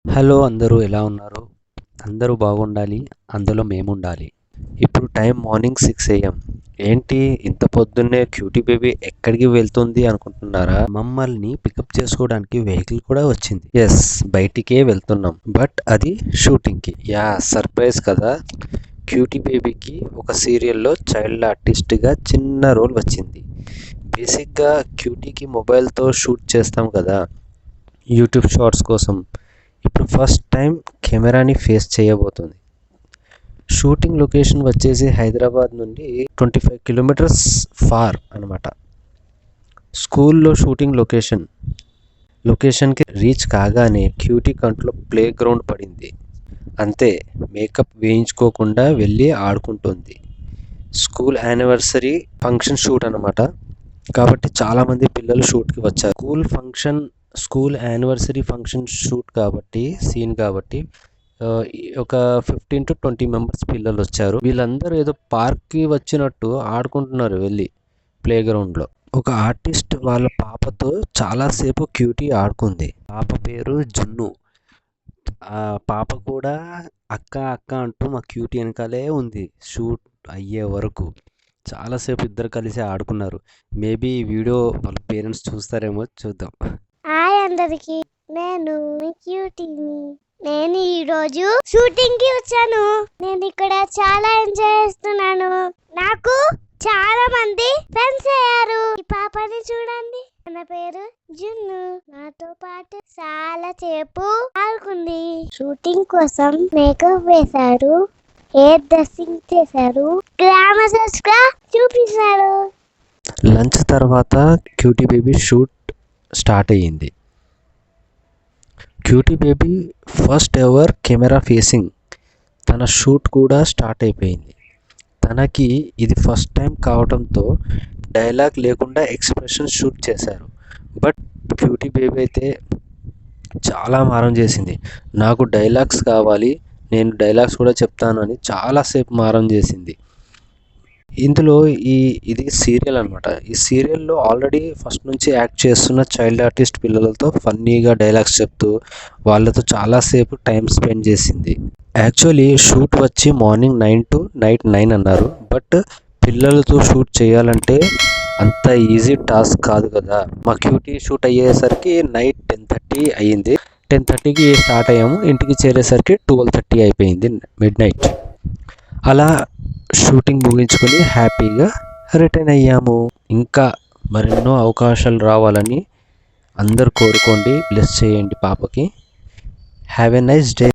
Hello అందరూ ఎలా ఉన్నారు? అందరూ బాగుండాలి. అందులో మేముండాలి. ఇప్పుడు టైం మార్నింగ్ 6 AM. ఏంటి ఇంత పొద్దున్నే క్యూటీ బేబీ ఎక్కడికి వెళ్తుంది అనుకుంటున్నారా? మమ్మల్ని పికప్ చేసుకోవడానికి వెహికల్ కూడా వచ్చింది. ఎస్, బయటికే వెళ్తున్నాం. బట్ అది షూటింగ్కి. సర్ప్రైజ్ కదా. క్యూటీ బేబీకి ఒక సీరియల్లో చైల్డ్ ఆర్టిస్ట్గా చిన్న రోల్ వచ్చింది. బేసిక్గా క్యూటీకి మొబైల్తో షూట్ చేస్తాం కదా, యూట్యూబ్ షార్ట్స్ కోసం. ఇప్పుడు ఫస్ట్ టైం కెమెరాని ఫేస్ చేయబోతుంది. షూటింగ్ లొకేషన్ వచ్చేసి హైదరాబాద్ నుండి 25 కిలోమీటర్స్ ఫార్ అనమాట. స్కూల్లో షూటింగ్ లొకేషన్కి రీచ్ కాగానే క్యూటీ కంట్లో ప్లే గ్రౌండ్ పడింది. అంతే, మేకప్ వేయించుకోకుండా వెళ్ళి ఆడుకుంటుంది. స్కూల్ యానివర్సరీ ఫంక్షన్ షూట్ అనమాట. కాబట్టి చాలామంది పిల్లలు షూట్కి వచ్చారు. స్కూల్ యానివర్సరీ ఫంక్షన్ షూట్ కాబట్టి ఒక 15 to 20 మెంబర్స్ పిల్లలు వచ్చారు. వీళ్ళందరూ ఏదో పార్క్కి వచ్చినట్టు ఆడుకుంటున్నారు వెళ్ళి ప్లే గ్రౌండ్లో. ఒక ఆర్టిస్ట్ వాళ్ళ పాపతో చాలాసేపు క్యూటీ ఆడుకుంది. పాప పేరు జున్ను. ఆ పాప కూడా అక్క అక్క అంటూ మా క్యూటీ వెనకాలే ఉంది షూట్ అయ్యే వరకు. చాలాసేపు ఇద్దరు కలిసి ఆడుకున్నారు. మేబీ ఈ వీడియో వాళ్ళ పేరెంట్స్ చూస్తారేమో, చూద్దాం. హాయ్ అందరికి, నేను క్యూటీని. నేను ఈరోజు షూటింగ్ కి వచ్చాను. నేను ఇక్కడ చాలా ఎంజాయ్ చేస్తున్నాను. నాకు చాలా మంది ఫ్రెండ్స్ అయ్యారు. ఈ పాపని చూడండి, తన పేరు జున్ను. నాతో పాటు చాలా సేపు ఆడుకుంది. షూటింగ్ కోసం మేకప్ వేశారు, హెయిర్ డ్రెస్సింగ్ చేశారు, గ్లామరస్ గా చూపించారు. లంచ్ తర్వాత క్యూటీ బేబీ షూట్ స్టార్ట్ అయ్యింది. Cutie baby first ever camera facing తన షూట్ కూడా స్టార్ట్ అయిపోయింది. తనకి ఇది ఫస్ట్ టైం కావడంతో డైలాగ్ లేకుండా ఎక్స్ప్రెషన్ షూట్ చేశారు. బట్ క్యూటీ బేబీ అయితే చాలా మారం చేసింది. నాకు డైలాగ్స్ కావాలి, నేను డైలాగ్స్ కూడా చెప్తాను అని చాలాసేపు మారం చేసింది. ఇందులో ఇది సీరియల్ అనమాట. ఈ సీరియల్లో ఆల్రెడీ ఫస్ట్ నుంచి యాక్ట్ చేస్తున్న చైల్డ్ ఆర్టిస్ట్ పిల్లలతో ఫన్నీగా డైలాగ్స్ చెప్తూ వాళ్ళతో చాలాసేపు టైం స్పెండ్ చేసింది. యాక్చువల్లీ షూట్ వచ్చి మార్నింగ్ 9 to నైట్ 9 అన్నారు. బట్ పిల్లలతో షూట్ చేయాలంటే అంత ఈజీ టాస్క్ కాదు కదా. మా క్యూటీ షూట్ అయ్యేసరికి నైట్ 10:30 అయ్యింది. 10:30కి స్టార్ట్ అయ్యాము. ఇంటికి చేరేసరికి 12:30 అయిపోయింది, మిడ్ నైట్. అలా షూటింగ్ ముగించుకొని హ్యాపీగా రిటర్న్ అయ్యాము. ఇంకా మరెన్నో అవకాశాలు రావాలని అందరూ కోరుకోండి, బ్లెస్ చేయండి పాపకి. Have a nice day.